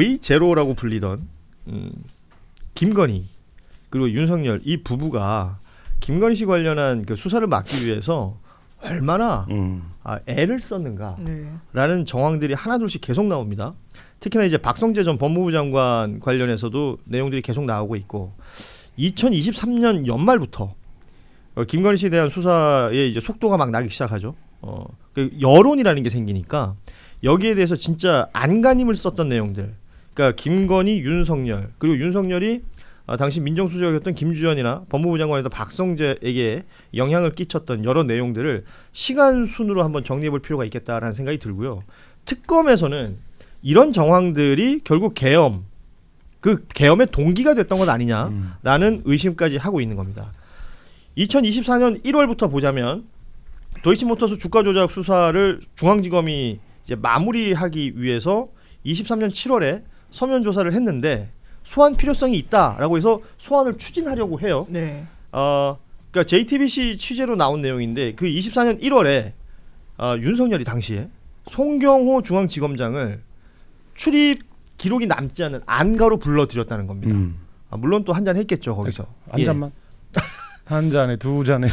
V0라고 불리던 김건희 그리고 윤석열 이 부부가 김건희 씨 관련한 그 수사를 막기 위해서 얼마나 애를 썼는가라는 정황들이 하나둘씩 계속 나옵니다. 특히나 이제 박성재 전 법무부 장관 관련해서도 내용들이 계속 나오고 있고 2023년 연말부터 김건희 씨에 대한 수사에 이제 속도가 막 나기 시작하죠. 그 여론이라는 게 생기니까 여기에 대해서 진짜 안간힘을 썼던 내용들. 그러니까 김건희, 윤석열 그리고 윤석열이 당시 민정수석이었던 김주현이나 법무부 장관이었던 박성재에게 영향을 끼쳤던 여러 내용들을 시간 순으로 한번 정리해볼 필요가 있겠다라는 생각이 들고요. 특검에서는 이런 정황들이 결국 계엄, 그 계엄의 동기가 됐던 것 아니냐라는 의심까지 하고 있는 겁니다. 2024년 1월부터 보자면 도이치모터스 주가 조작 수사를 중앙지검이 이제 마무리하기 위해서 23년 7월에 서면 조사를 했는데 소환 필요성이 있다라고 해서 소환을 추진하려고 해요. 네. 그러니까 JTBC 취재로 나온 내용인데 그 24년 1월에 윤석열이 당시에 송경호 중앙지검장을 출입 기록이 남지 않은 안가로 불러들였다는 겁니다. 물론 또 한 잔 했겠죠 거기서. 한 잔만. 한 잔에 두 잔에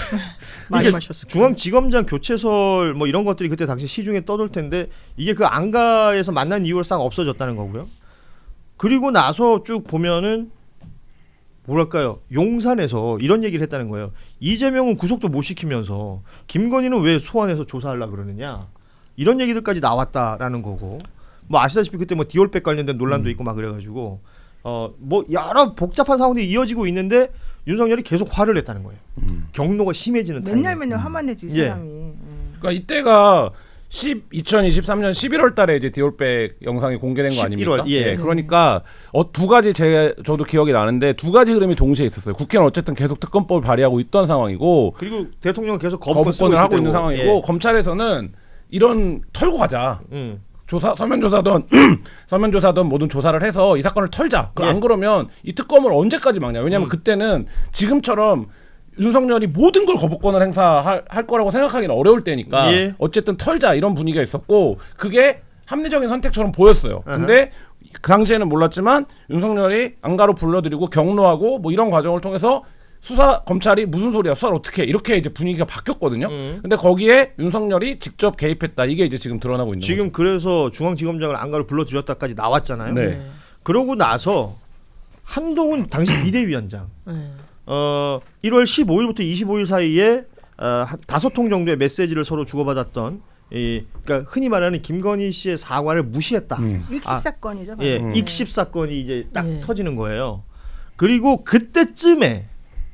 많이 마셨을 중앙지검장 교체설 뭐 이런 것들이 그때 당시 시중에 떠돌 텐데 이게 그 안가에서 만난 이후로 싹 없어졌다는 거고요. 그리고 나서 쭉 보면은 뭐랄까요, 용산에서 이런 얘기를 했다는 거예요. 이재명은 구속도 못 시키면서 김건희는 왜 소환해서 조사하려고 그러느냐, 이런 얘기들까지 나왔다라는 거고, 뭐 아시다시피 그때 뭐 디올백 관련된 논란도 있고 막 그래가지고 뭐 여러 복잡한 상황들이 이어지고 있는데 윤석열이 계속 화를 냈다는 거예요. 경로가 심해지는 타이밍. 맨날 화만 내지 사람이. 그러니까 이때가 2023년 11월 달에 이제 디올백 영상이 공개된 거 아닙니까? 11월, 예. 그러니까 두 가지 저도 기억이 나는데 두 가지 흐름이 동시에 있었어요. 국회는 어쨌든 계속 특검법을 발의하고 있던 상황이고, 그리고 대통령은 계속 거부권을 하고 있는 상황이고, 예. 검찰에서는 이런 털고 가자. 서면 조사든 모든 조사를 해서 이 사건을 털자. 예. 안 그러면 이 특검을 언제까지 막냐. 왜냐하면 그때는 지금처럼 윤석열이 모든 걸 거부권을 행사할 거라고 생각하기는 어려울 때니까 예. 어쨌든 털자 이런 분위기가 있었고, 그게 합리적인 선택처럼 보였어요. 근데 그 당시에는 몰랐지만 윤석열이 안가로 불러들이고 경로하고 뭐 이런 과정을 통해서 검찰이 무슨 소리야, 수사를 어떻게 해, 이렇게 이제 분위기가 바뀌었거든요. 근데 거기에 윤석열이 직접 개입했다, 이게 이제 지금 드러나고 있는 지금 거죠. 그래서 중앙지검장을 안가로 불러들였다까지 나왔잖아요. 네. 그러고 나서 한동훈 당시 비대위원장 1월 15일부터 25일 사이에 5통 정도의 메시지를 서로 주고받았던, 그러니까 흔히 말하는 김건희 씨의 사과를 무시했다. 익십 사건이죠. 예, 익십 사건이 이제 딱 터지는 거예요. 그리고 그때쯤에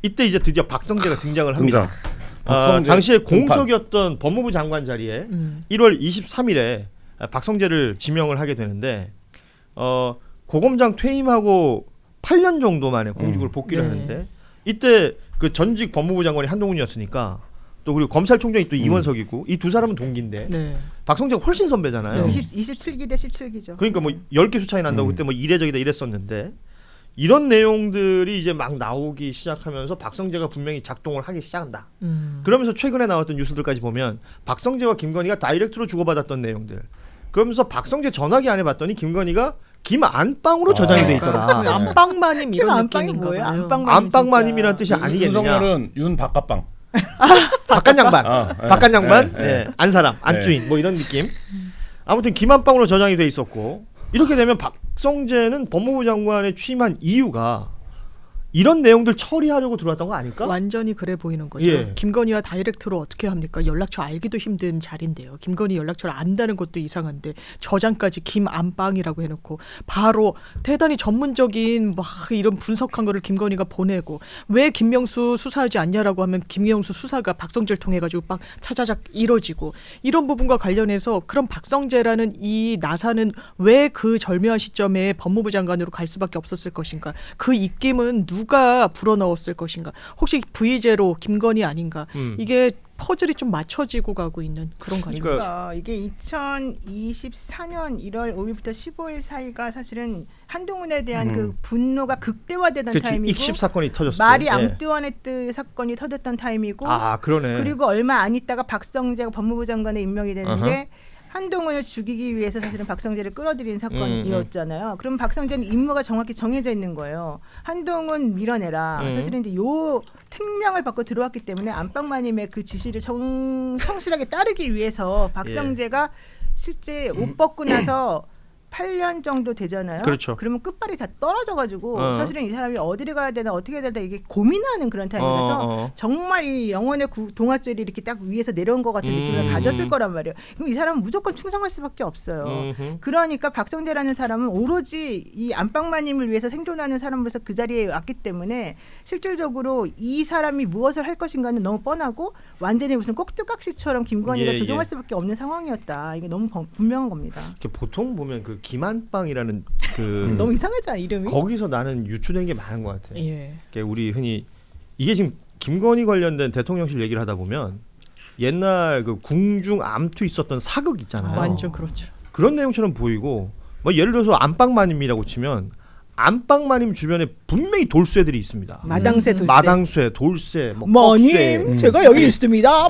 이때 이제 드디어 박성재가 등장을 합니다. 당시에 공석이었던 법무부 장관 자리에 1월 23일에 박성재를 지명을 하게 되는데, 고검장 퇴임하고 8년 정도 만에 공직으로 복귀를 하는데, 이때 그 전직 법무부 장관이 한동훈이었으니까, 또 그리고 검찰총장이 또 이원석이고, 이 두 사람은 동기인데 박성재가 훨씬 선배잖아요. 27기 대 17기죠. 그러니까 뭐 10개 수 차이 난다고 그때 뭐 이래저기다 이랬었는데, 이런 내용들이 이제 막 나오기 시작하면서 박성재가 분명히 작동을 하기 시작한다. 그러면서 최근에 나왔던 뉴스들까지 보면 박성재와 김건희가 다이렉트로 주고받았던 내용들. 그러면서 박성재 전화기 안 해봤더니 김건희가 김안방으로 저장이 돼 있더라. 안방마님 이런 안방이 느낌인가 뭐예요? 봐요. 안방마님이라는 뜻이 아니겠느냐. 윤석열은 윤박가빵. 바깥 양반, 바깥 양반, 네. 안사람, 안주인, 뭐 이런 느낌. 아무튼 김안방으로 저장이 돼 있었고, 이렇게 되면 박성재는 법무부 장관에 취임한 이유가 이런 내용들 처리하려고 들어왔던 거 아닐까? 완전히 그래 보이는 거죠. 예. 김건희와 다이렉트로 어떻게 합니까? 연락처 알기도 힘든 자리인데요. 김건희 연락처를 안다는 것도 이상한데 저장까지 김안방이라고 해놓고 바로 대단히 전문적인 막 이런 분석한 거를 김건희가 보내고, 왜 김명수 수사하지 않냐라고 하면 김명수 수사가 박성재를 통해 가지고 막 차자작 이뤄지고, 이런 부분과 관련해서 그럼 박성재라는 이 나사는 왜 그 절묘한 시점에 법무부 장관으로 갈 수밖에 없었을 것인가? 그 입김은 누가 불어넣었을 것인가? 혹시 V0 김건희 아닌가? 이게 퍼즐이 좀 맞춰지고 가고 있는 그런 과정. 그러니까 이게 2024년 1월 5일부터 15일 사이가 사실은 한동훈에 대한 그 분노가 극대화되던 타임이고, 익십 사건이 터졌을 때. 말이 앙뚜아네트 사건이 터졌던 타임이고, 그러네. 그리고 얼마 안 있다가 박성재가 법무부 장관에 임명이 되는데 한동훈을 죽이기 위해서 사실은 박성재를 끌어들인 사건이었잖아요. 그럼 박성재는 임무가 정확히 정해져 있는 거예요. 한동훈 밀어내라. 사실은 이제 요 특명을 받고 들어왔기 때문에 안방마님의 그 지시를 성실하게 따르기 위해서 박성재가 실제 옷 벗고 나서 8년 정도 되잖아요. 그렇죠. 그러면 끝발이 다 떨어져가지고 사실은 이 사람이 어디를 가야 되나 어떻게 해야 되나 이게 고민하는 그런 타임이라서 정말 이 영혼의 동아줄이 이렇게 딱 위에서 내려온 것 같은 느낌을 가졌을 거란 말이에요. 그럼 이 사람은 무조건 충성할 수밖에 없어요. 그러니까 박성재라는 사람은 오로지 이 안방마님을 위해서 생존하는 사람으로서 그 자리에 왔기 때문에 실질적으로 이 사람이 무엇을 할 것인가는 너무 뻔하고 완전히 무슨 꼭두각시처럼 김건희가 조종할 수밖에 없는 상황이었다. 이게 너무 분명한 겁니다. 보통 보면 그 김한빵이라는 그 너무 이상하잖아 이름이. 거기서 나는 유추된 게 많은 것 같아. 예. 우리 흔히 이게 지금 김건희 관련된 대통령실 얘기를 하다 보면 옛날 그 궁중 암투 있었던 사극 있잖아요. 완전 그렇죠. 그런 내용처럼 보이고 뭐 예를 들어서 안방마님이라고 치면 안방마님 주변에 분명히 돌쇠들이 있습니다. 마당쇠 돌쇠. 마당쇠, 돌쇠, 뭐 마님 꺽쇠. 제가 여기 있습니다.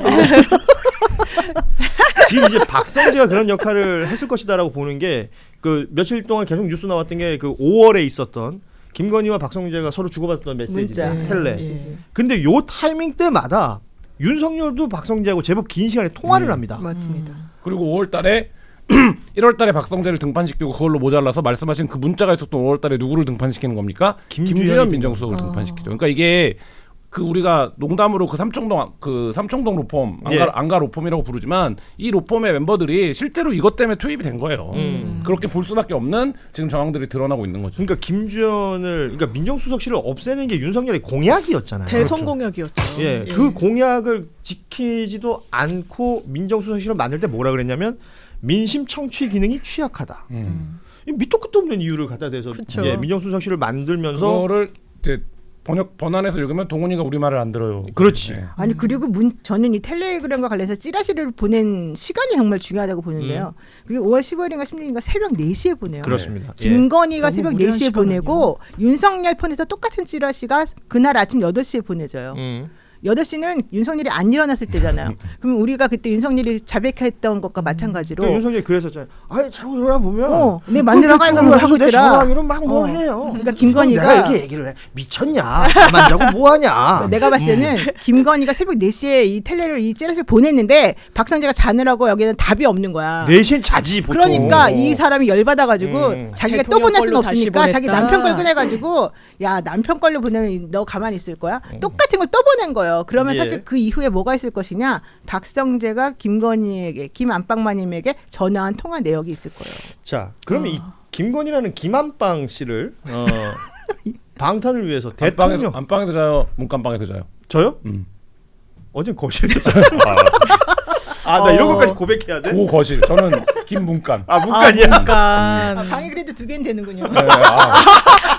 지금 이제 박성재가 그런 역할을 했을 것이다라고 보는 게 그 며칠 동안 계속 뉴스 나왔던 게 그 5월에 있었던 김건희와 박성재가 서로 주고받았던 메시지, 문자. 텔레. 예. 근데 요 타이밍 때마다 윤석열도 박성재하고 제법 긴 시간에 통화를 합니다. 맞습니다. 그리고 5월달에 1월달에 박성재를 등판시키고 그걸로 모자라서 말씀하신 그 문자가 있었던 5월달에 누구를 등판시키는 겁니까? 김주현 민정수석을 등판시키죠. 그러니까 이게 그 우리가 농담으로 그 삼청동 로펌 안가 로펌이라고 부르지만 이 로펌의 멤버들이 실제로 이것 때문에 투입이 된 거예요. 그렇게 볼 수밖에 없는 지금 정황들이 드러나고 있는 거죠. 그러니까 그러니까 민정수석실을 없애는 게 윤석열의 공약이었잖아요. 대선 그렇죠. 공약이었죠. 예, 그 공약을 지키지도 않고 민정수석실을 만들 때 뭐라 그랬냐면 민심 청취 기능이 취약하다. 이 밑도 끝도 없는 이유를 갖다 대서 민정수석실을 만들면서 그거를 이제 번안해서 읽으면 동훈이가 우리 말을 안 들어요. 그렇지. 네. 아니 그리고 저는 이 텔레그램과 관련해서 찌라시를 보낸 시간이 정말 중요하다고 보는데요. 그게 5월 15일인가 16일인가 새벽 4시에 보내요. 그렇습니다. 김건희가 너무 새벽 무리한 4시에 보내고 윤석열 폰에서 똑같은 찌라시가 그날 아침 8시에 보내져요. 8시는 윤석열이 안 일어났을 때잖아요. 그럼 우리가 그때 윤석열이 자백했던 것과 마찬가지로 그러니까 윤석열이 그랬었잖아요. 아니 자꾸 돌아보면 내 만들어가 이거 뭐 하고 내 있더라. 전화기로 막 뭘 해요. 그러니까 김건희가 내가 이렇게 얘기를 해. 미쳤냐? 잠안 자고 뭐 하냐? 내가 봤을 때는 김건희가 새벽 4시에 이 텔레를 이 찌라시를 보냈는데 박성재가 자느라고 여기는 답이 없는 거야. 4시엔 자지 보통. 그러니까 이 사람이 열받아가지고 자기가 또 보낼 수는 대통령 걸로 다시 없으니까 자기 보냈다. 남편 걸 꺼내가지고 야 남편 걸로 보내면 너 가만히 있을 거야? 똑같은 걸 또 보낸 거예요. 그러면 예. 사실 그 이후에 뭐가 있을 것이냐? 박성재가 김건희에게 김안방마님에게 전화한 통화 내역이 있을 거예요. 자, 그러면 이 김건희라는 김한빵 씨를 방탄을 위해서 대통령 안방에서 자요, 문간방에서 자요. 저요? 어젠 거실에서 잤어요. 나 이런 것까지 고백해야 돼? 고 거실. 저는 김문간. 문간이야. 약간 방이 그래도 2개는 되는군요. 네,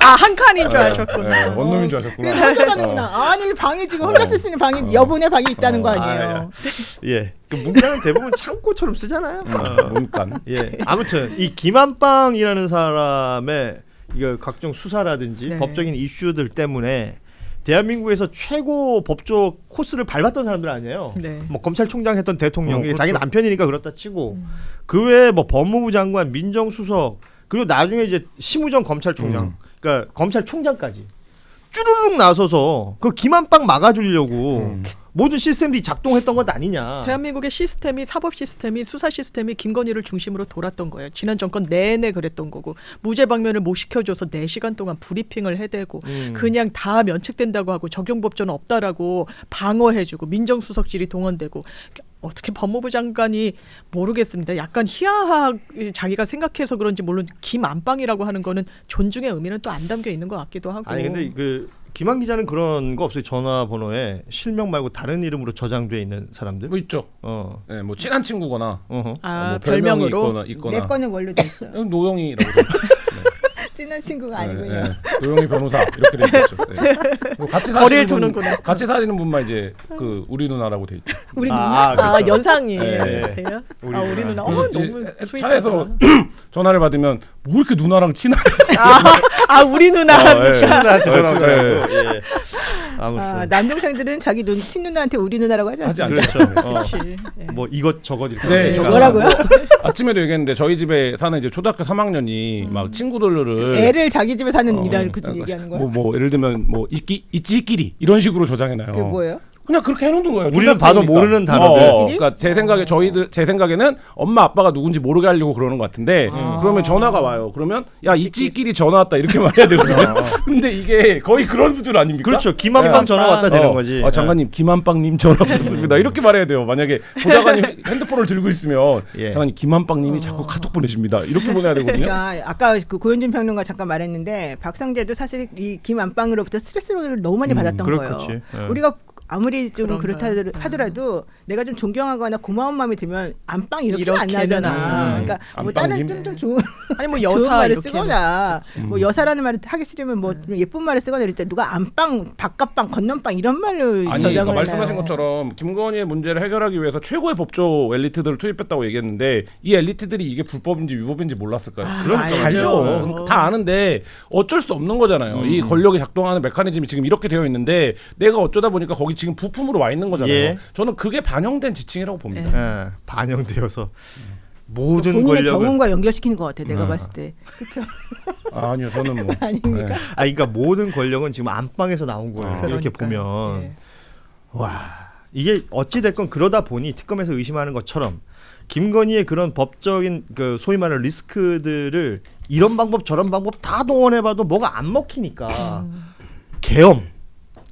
한 칸인 줄 아셨구나. 원룸인 줄 아셨구나. 그래서 혼자 사는구나. 아니 방이 지금 혼자 쓸 수 있는 방이 여분의 방이 있다는 거 아니에요. 예. 그 문간은 대부분 창고처럼 쓰잖아요. 문간. 예. 아무튼 이 김한빵이라는 사람의 이거 각종 수사라든지 네. 법적인 이슈들 때문에 대한민국에서 최고 법조 코스를 밟았던 사람들 아니에요. 네. 뭐 검찰총장 했던 대통령, 그렇죠. 자기 남편이니까 그렇다 치고 그 외에 뭐 법무부 장관, 민정수석 그리고 나중에 이제 심우정 검찰총장, 그러니까 검찰총장까지 쭈루룩 나서서 그 김한빵 막아주려고 모든 시스템들이 작동했던 것 아니냐. 대한민국의 시스템이 사법 시스템이 수사 시스템이 김건희를 중심으로 돌았던 거예요. 지난 정권 내내 그랬던 거고 무죄 방면을 못 시켜줘서 4시간 동안 브리핑을 해대고 그냥 다 면책된다고 하고 적용법조는 없다라고 방어해주고 민정수석실이 동원되고 어떻게 법무부 장관이 모르겠습니다. 약간 희화하게 자기가 생각해서 그런지 물론 김안방이라고 하는 거는 존중의 의미는 또 안 담겨 있는 것 같기도 하고. 아니 근데 그 김한 기자는 그런 거 없어요. 전화번호에 실명 말고 다른 이름으로 저장돼 있는 사람들. 뭐 있죠. 네, 뭐 친한 친구거나 어허. 뭐 별명으로 있거나. 내 거는 원래 돼 있어요. 노영이라고 돼 있죠. 친한 친구가 아니군요. 노영이 변호사 이렇게 돼 있죠. 네. 그리고 같이 거리를 사시는 두는구나. 같이 사시는 분만 이제 그 우리 누나라고 돼 있죠. 우리 아, 누나? 그렇죠. 연상이 네. 세요? 우리 우리 누나. 누나. 그래서 너무 이제 스윗하다. 차에서 전화를 받으면 뭐 이렇게 누나랑 친하게. 우리 누나. 친구한테 전화 네. 받고. 예. 남동생들은 자기 친누나한테 우리 누나라고 하지 하지 않습니까? 않죠. 그렇죠. 그렇지. 예. 뭐 이것저것 이렇게. 네, 하니까. 뭐라고요? 아침에도 얘기했는데 저희 집에 사는 이제 초등학교 3학년이 막 친구들을 애를 자기 집에 사는 이라는 그 얘기하는 거야? 뭐 예를 들면 뭐 있지끼리 이런 식으로 저장해놔요. 그게 뭐예요? 그냥 그렇게 해놓는 거예요. 우리는 봐도 초등학생이니까. 모르는 단어들. 그러니까 제 생각에 제 생각에는 엄마 아빠가 누군지 모르게 하려고 그러는 것 같은데 그러면 전화가 와요. 그러면 야 있지끼리 전화 왔다 이렇게 말해야 되거든요. 근데 이게 거의 그런 수준 아닙니까? 그렇죠. 김한방 전화 왔다 되는 거지. 장관님 김한빵님 전화 오셨습니다. 이렇게 말해야 돼요. 만약에 보좌관이 핸드폰을 들고 있으면 예. 장관님 김한빵님이 자꾸 카톡 보내십니다. 이렇게 보내야 되거든요. 그러니까 아까 그 고현준 평론가 잠깐 말했는데 박성재도 사실 이 김안방으로부터 스트레스를 너무 많이 받았던 그렇겠지. 거예요. 예. 우리가 아무리 좀 그런가요? 그렇다 하더라도 내가 좀 존경하거나 고마운 마음이 들면 안방 이렇게는 안 이렇게는 나잖아. 안 그러니까 뭐 안방님? 다른 좀 좋은 아니 뭐 좋은 여사 말을 이렇게 쓰거나 뭐 여사라는 말을 하기 싫으면 뭐 좀 예쁜 말을 쓰거나 이랬잖아. 누가 안방, 바깥방, 건넌방 이런 말로 아니 저장을 그러니까 말씀하신 해놔요. 것처럼 김건희의 문제를 해결하기 위해서 최고의 법조 엘리트들을 투입했다고 얘기했는데 이 엘리트들이 이게 불법인지 위법인지 몰랐을까요? 알죠. 알죠. 그러니까 다 아는데 어쩔 수 없는 거잖아요. 이 권력이 작동하는 메커니즘이 지금 이렇게 되어 있는데 내가 어쩌다 보니까 거기 지금 부품으로 와 있는 거잖아요. 예. 저는 그게 반영된 지칭이라고 봅니다. 예, 반영되어서 모든 본인의 권력을. 경험과 연결시키는 것 같아. 내가 봤을 때. 그렇죠? 아니요, 저는 뭐 아닙니까? 네. 그러니까 모든 권력은 지금 안방에서 나온 거예요. 이렇게 그러니까요. 보면 예. 와 이게 어찌 됐건 그러다 보니 특검에서 의심하는 것처럼 김건희의 그런 법적인 그 소위 말하는 리스크들을 이런 방법 저런 방법 다 동원해봐도 뭐가 안 먹히니까 계엄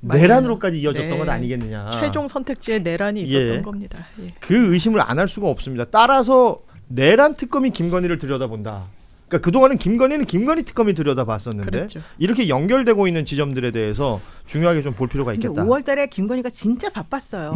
맞아요. 내란으로까지 이어졌던 네. 것 아니겠느냐. 최종 선택지에 내란이 있었던 예. 겁니다. 예. 그 의심을 안 할 수가 없습니다. 따라서 내란 특검이 김건희를 들여다본다. 그러니까 그동안은 김건희 특검이 들여다봤었는데 그랬죠. 이렇게 연결되고 있는 지점들에 대해서 중요하게 좀 볼 필요가 근데 있겠다. 5월달에 김건희가 진짜 바빴어요.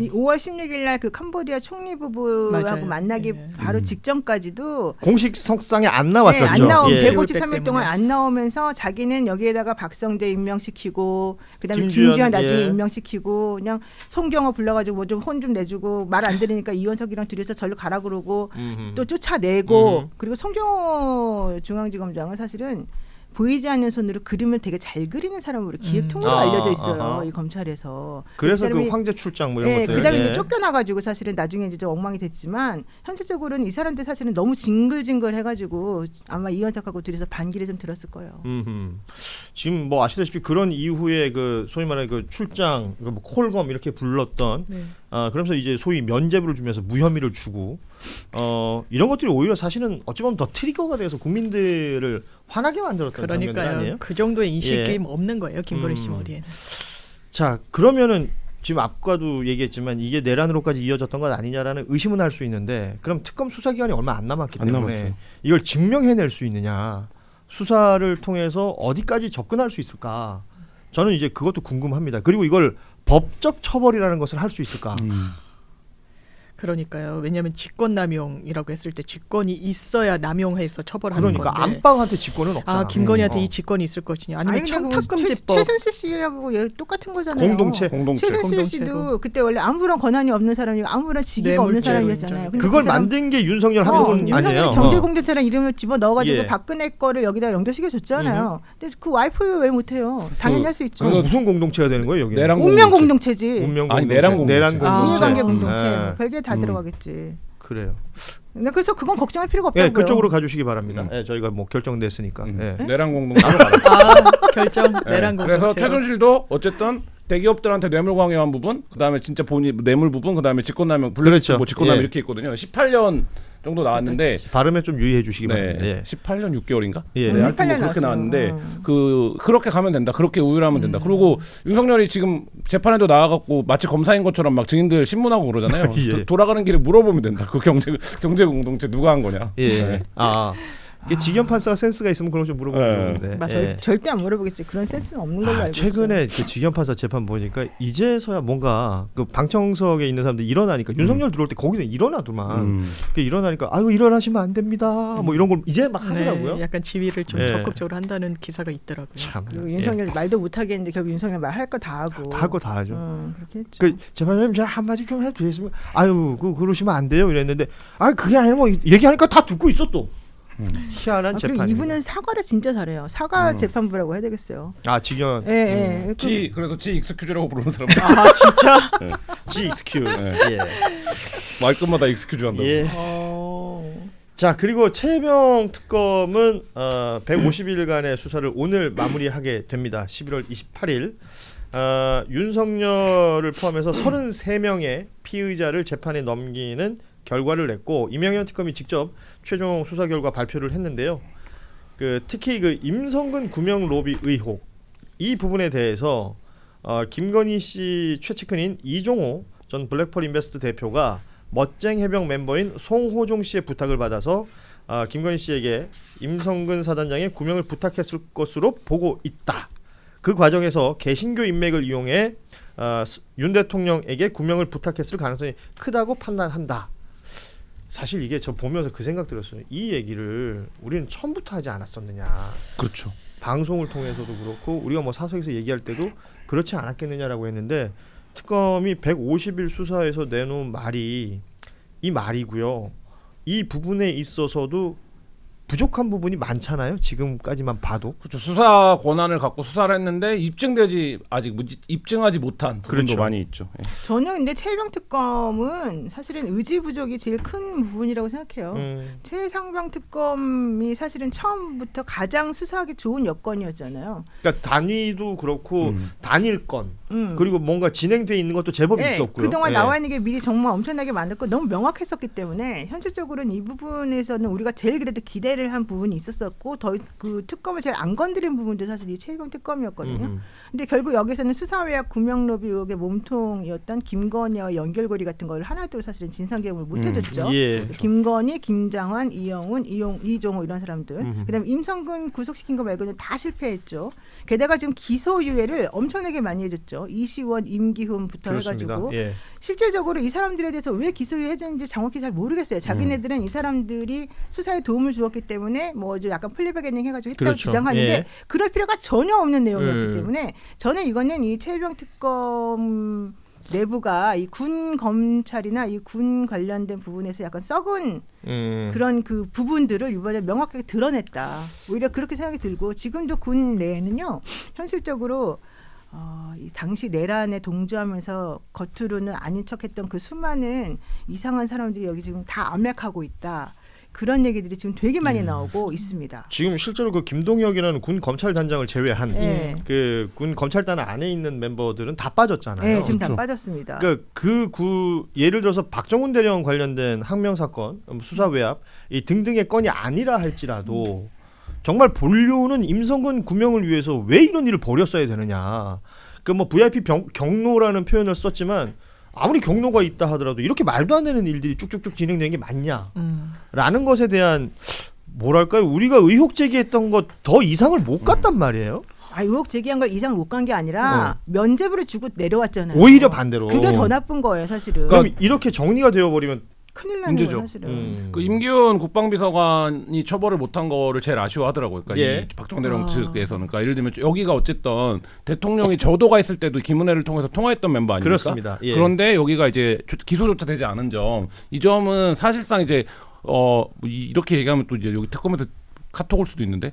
이 5월 16일날 그 캄보디아 총리 부부하고 맞아요. 만나기 예. 바로 직전까지도 공식 석상에 안 나왔었죠. 네, 안 나온 예. 153일 동안 때문에. 안 나오면서 자기는 여기에다가 박성재 임명시키고 그다음에 김주현, 김주현 나중에 예. 임명시키고 그냥 송경호 불러가지고 뭐 좀 혼 좀 내주고 말 안 들으니까 이원석이랑 둘이서 절로 가라 그러고 또 쫓아내고 그리고 송경호 중앙지검장은 사실은 보이지 않는 손으로 그림을 되게 잘 그리는 사람으로 기획통으로 알려져 있어요. 이 검찰에서. 그래서 사람이- 그 황제 출장 뭐 이런 네, 것들. 그다음에 예. 이제 쫓겨나가지고 사실은 나중에 이제 좀 엉망이 됐지만 현실적으로는 이 사람들 사실은 너무 징글징글 해가지고 아마 이현석하고 둘이서 반기를 좀 들었을 거예요. 지금 뭐 아시다시피 그런 이후에 그 소위 말하는 그 출장, 그 뭐 콜검 이렇게 불렀던. 네. 그러면서 이제 소위 면죄부를 주면서 무혐의를 주고 이런 것들이 오히려 사실은 어찌 보면 더 트리거가 돼서 국민들을 화나게 만들었던 장면들 그러니까요. 아니에요? 그 정도의 인식이 예. 없는 거예요. 김건희 씨 머리에는. 자 그러면은 지금 아까도 얘기했지만 이게 내란으로까지 이어졌던 것 아니냐라는 의심은 할 수 있는데 그럼 특검 수사 기간이 얼마 안 남았기 안 때문에 남았죠. 이걸 증명해낼 수 있느냐 수사를 통해서 어디까지 접근할 수 있을까 저는 이제 그것도 궁금합니다. 그리고 이걸 법적 처벌이라는 것을 할 수 있을까? 그러니까요. 왜냐하면 직권남용이라고 했을 때 직권이 있어야 남용해서 처벌하는 그러니까 건데. 안방한테 직권은 없잖아. 근데 이 직권이 있을 것이냐 아니면 청탁금지법 최순실 씨하고 얘 똑같은 거잖아요. 공동체. 최순실 공동체고. 씨도 그때 원래 아무런 권한이 없는 사람이고 아무런 직위가 없는 뇌물죄로 사람이었잖아요. 인정. 근데 그걸 그 사람- 만든 게 윤석열 한동훈 아니에요? 윤석열이 경제공동체라는 이름을 집어 넣어가지고 예. 박근혜 거를 여기다 연결시켜 줬잖아요. 근데 그 와이프 왜 못해요? 당연히 할 수 있죠. 그거 무슨 공동체가 되는 거예요 여기? 내란 운명 공동체지. 운명 아니, 공동체. 내란 공동체. 내란 공동체. 이해관계 공동체. 예. 뭐 별게 다 들어가겠지. 그래요. 근데 그래서 그건 걱정할 필요가 없다고요. 예, 그쪽으로 가주시기 바랍니다. 예, 저희가 뭐 결정됐으니까. 예. 내란 공동체로 결정 내란 공동체. 그래서 최순실도 어쨌든 대기업들한테 뇌물 강요한 부분, 그다음에 진짜 본인 뇌물 부분, 그다음에 직권남용, 그렇죠. 뭐 직권남용 예. 이렇게 있거든요. 18년 정도 나왔는데 발음에 좀 유의해 주시기 네, 바랍니다. 예. 18년 6개월인가? 예. 네, 하여튼 뭐 18년 그렇게 나왔어요. 나왔는데 그렇게 가면 된다. 그렇게 우율하면 된다. 그리고 윤석열이 지금 재판에도 나와갖고 마치 검사인 것처럼 막 증인들 신문하고 그러잖아요. 예. 돌아가는 길에 물어보면 된다. 그 경제 공동체 누가 한 거냐? 예. 네. 이게 직연 판사가 센스가 있으면 그런 거 좀 물어보면 네. 좋은데. 맞습니다. 예. 절대 안 물어보겠지. 그런 센스는 없는 걸로 알고 있어요. 최근에 그 직연 판사 재판 보니까 이제서야 뭔가 그 방청석에 있는 사람들 일어나니까 윤석열 들어올 때 거기는 일어나더만. 그 일어나니까 아유 일어나시면 안 됩니다. 뭐 이런 걸 이제 막 하더라고요. 네, 약간 지위를 좀 예. 적극적으로 한다는 기사가 있더라고요. 참. 그리고 윤석열 말도 못 하겠는데 결국 윤석열 말 할 거 다 하고. 다 할 거 다 하죠. 그렇게 했죠. 그 재판장님 제가 한마디 좀 해도 되겠습니까? 아유 그러시면 안 돼요 이랬는데 아 그게 아니라 뭐 얘기하니까 다 듣고 있어 또. 희한한 그리고 재판입니다. 이분은 사과를 진짜 잘해요. 사과 재판부라고 해야 되겠어요. 아 직연. 예, 예. 그래서 지 익스큐즈라고 부르는 사람. 아 진짜. G excuse. 예. 말끝마다 익스큐즈 한다고. 예. 자 그리고 최혜병 특검은 150일간의 수사를 오늘 마무리하게 됩니다. 11월 28일 윤석열을 포함해서 33명의 피의자를 재판에 넘기는 결과를 냈고 이명현 특검이 직접 최종 수사 결과 발표를 했는데요. 특히 임성근 구명 로비 의혹 이 부분에 대해서 김건희 씨 최측근인 이종호 전 블랙펄 인베스트 대표가 멋쟁 해병 멤버인 송호종 씨의 부탁을 받아서 김건희 씨에게 임성근 사단장의 구명을 부탁했을 것으로 보고 있다. 그 과정에서 개신교 인맥을 이용해 윤 대통령에게 구명을 부탁했을 가능성이 크다고 판단한다. 사실 이게 저 보면서 그 생각 들었어요. 이 얘기를 우리는 처음부터 하지 않았었느냐. 그렇죠. 방송을 통해서도 그렇고 우리가 뭐 사석에서 얘기할 때도 그렇지 않았겠느냐라고 했는데 특검이 150일 수사에서 내놓은 말이 이 말이고요. 이 부분에 있어서도 부족한 부분이 많잖아요. 지금까지만 봐도. 그렇죠. 수사 권한을 갖고 수사를 했는데 입증하지 못한 부분도 그렇죠. 많이 있죠. 예. 저는 근데 최혜병 특검은 사실은 의지 부족이 제일 큰 부분이라고 생각해요. 최상병 특검이 사실은 처음부터 가장 수사하기 좋은 여건이었잖아요. 그러니까 단위도 그렇고 단일건 그리고 뭔가 진행돼 있는 것도 제법 네, 있었고요. 그동안 예. 나와 있는 게 미리 정말 엄청나게 많았고 너무 명확했었기 때문에 현실적으로는 이 부분에서는 우리가 제일 그래도 기대를 한 부분이 있었었고 그 특검을 제일 안 건드린 부분도 사실 이 최혜병 특검이었거든요. 근데 결국 여기서는 수사외압 구명로비 의혹의 몸통이었던 김건희와 연결고리 같은 걸 하나도 사실은 진상규명을 못 해줬죠. 예. 김건희, 김장환, 이영훈, 이종호 이런 사람들. 그다음에 임성근 구속시킨 거 말고는 다 실패했죠. 게다가 지금 기소유예를 엄청나게 많이 해줬죠. 이시원, 임기훈부터 그렇습니다. 해가지고 예. 실질적으로 이 사람들에 대해서 왜 기소유예 해줬는지 정확히 잘 모르겠어요. 자기네들은 이 사람들이 수사에 도움을 주었기 때문에 뭐 약간 플리바게닝 해가지고 했다고 그렇죠. 주장하는데 예. 그럴 필요가 전혀 없는 내용이었기 때문에 저는 이거는 이 최혜병 특검 내부가 이 군 검찰이나 이 군 관련된 부분에서 약간 썩은 그런 그 부분들을 이번에 명확하게 드러냈다. 오히려 그렇게 생각이 들고 지금도 군 내에는요 현실적으로 이 당시 내란에 동조하면서 겉으로는 아닌 척했던 그 수많은 이상한 사람들이 여기 지금 다 암약하고 있다. 그런 얘기들이 지금 되게 많이 나오고 있습니다. 지금 실제로 그 김동혁이라는 군 검찰단장을 제외한 네. 그 군 검찰단 안에 있는 멤버들은 다 빠졌잖아요. 네, 지금 그렇죠. 다 빠졌습니다. 예를 들어서 박정훈 대령 관련된 항명 사건, 수사 외압 이 등등의 건이 아니라 할지라도 정말 본류는 임성근 구명을 위해서 왜 이런 일을 벌였어야 되느냐. 뭐 VIP 경로라는 표현을 썼지만 아무리 경로가 있다 하더라도 이렇게 말도 안 되는 일들이 쭉쭉쭉 진행되는 게 맞냐라는 것에 대한 뭐랄까요, 우리가 의혹 제기했던 것 더 이상을 못 갔단 말이에요. 의혹 제기한 걸 이상 못 간 게 아니라 면죄부를 주고 내려왔잖아요. 오히려 반대로. 그게 더 나쁜 거예요, 사실은. 그럼 이렇게 정리가 되어버리면 큰일 나는 문제죠. 거예요, 사실은. 그 임기훈 국방비서관이 처벌을 못한 거를 제일 아쉬워하더라고요. 그러니까 예. 이 박정훈 대령 측에서는, 그러니까 예를 들면 여기가 어쨌든 대통령이 저도가 있을 때도 김은혜를 통해서 통화했던 멤버 아닙니까? 그렇습니다. 예. 그런데 여기가 이제 기소조차 되지 않은 점, 이 점은 사실상 이제 이렇게 얘기하면 또 이제 여기 특검한테 카톡 올 수도 있는데,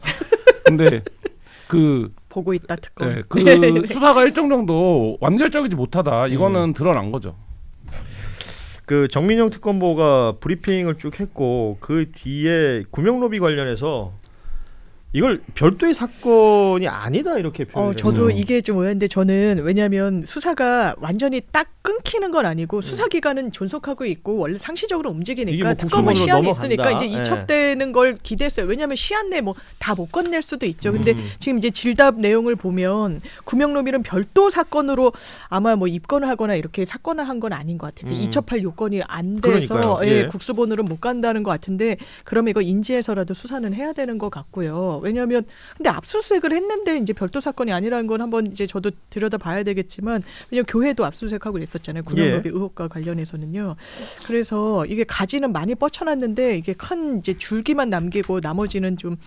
근데 그 보고 있다 특검. 네, 그 수사가 일정 정도 완결적이지 못하다, 이거는 드러난 거죠. 그 정민영 특검보가 브리핑을 쭉 했고 그 뒤에 구명로비 관련해서 이걸 별도의 사건이 아니다 이렇게 표현을 저도 했어요. 이게 좀 의아한데 저는 왜냐하면 수사가 완전히 딱 끊기는 건 아니고 수사 기간은 존속하고 있고 원래 상시적으로 이게 움직이니까 뭐 특검은 국수본으로 시한이 넘어간다. 있으니까 이제 예. 이첩되는 걸 기대했어요. 왜냐하면 시한 내 뭐 다 못 건넬 수도 있죠. 근데 지금 이제 질답 내용을 보면 구명로비는 별도 사건으로 아마 뭐 입건을 하거나 이렇게 사건화한 건 아닌 것 같아서 이첩할 요건이 안 돼서 그러니까요. 예, 예. 국수본으로 못 간다는 것 같은데 그러면 이거 인지해서라도 수사는 해야 되는 것 같고요. 왜냐하면 근데 압수수색을 했는데 이제 별도 사건이 아니라는 건 한번 이제 저도 들여다봐야 되겠지만 왜냐하면 교회도 압수수색하고 그랬었잖아요. 구명로비 의혹과 관련해서는요. 그래서 이게 가지는 많이 뻗쳐놨는데 이게 큰 이제 줄기만 남기고 나머지는 좀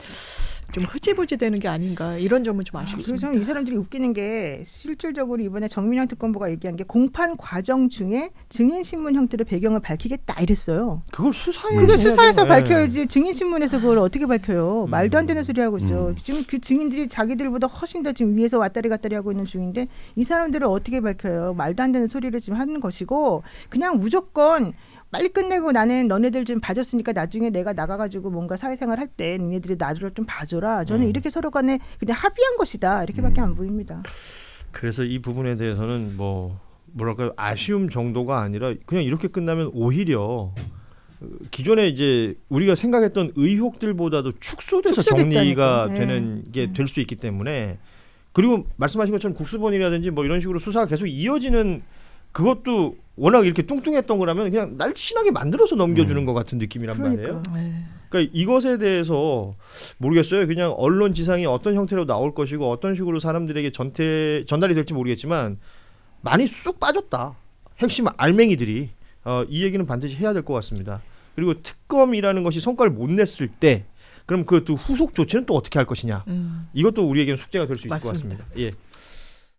좀 흐지부지 되는 게 아닌가 이런 점은 좀 그래서 아쉽습니다. 저는 이 사람들이 웃기는 게 실질적으로 이번에 정민영 특검보가 얘기한 게 공판 과정 중에 증인 신문 형태로 배경을 밝히겠다 이랬어요. 그걸 수사에 그게 수사에서 네. 밝혀야지 증인 신문에서 그걸 어떻게 밝혀요? 말도 안 되는 소리 하고 있죠. 지금 그 증인들이 자기들보다 훨씬 더 지금 위에서 왔다리 갔다리 하고 있는 중인데 이 사람들을 어떻게 밝혀요? 말도 안 되는 소리를 지금 하는 것이고 그냥 무조건 빨리 끝내고 나는 너네들 좀 봐줬으니까 나중에 내가 나가가지고 뭔가 사회생활 할 때 니네들이 나를 좀 봐줘라. 저는 이렇게 서로 간에 그냥 합의한 것이다. 이렇게밖에 안 보입니다. 그래서 이 부분에 대해서는 뭐랄까요 아쉬움 정도가 아니라 그냥 이렇게 끝나면 오히려 기존에 이제 우리가 생각했던 의혹들보다도 축소돼서 정리가 축소됐다니까. 되는 게 될 수 있기 때문에 그리고 말씀하신 것처럼 국수본이라든지 뭐 이런 식으로 수사가 계속 이어지는 그것도 워낙 이렇게 뚱뚱했던 거라면 그냥 날씬하게 만들어서 넘겨주는 것 같은 느낌이란 말이에요. 네. 그러니까 이것에 대해서 모르겠어요. 그냥 언론 지상이 어떤 형태로 나올 것이고 어떤 식으로 사람들에게 전달이 될지 모르겠지만 많이 쑥 빠졌다. 핵심 알맹이들이 이 얘기는 반드시 해야 될 것 같습니다. 그리고 특검이라는 것이 성과를 못 냈을 때 그럼 그 또 후속 조치는 또 어떻게 할 것이냐. 이것도 우리에게는 숙제가 될 수 있을 것 맞습니다. 같습니다. 예.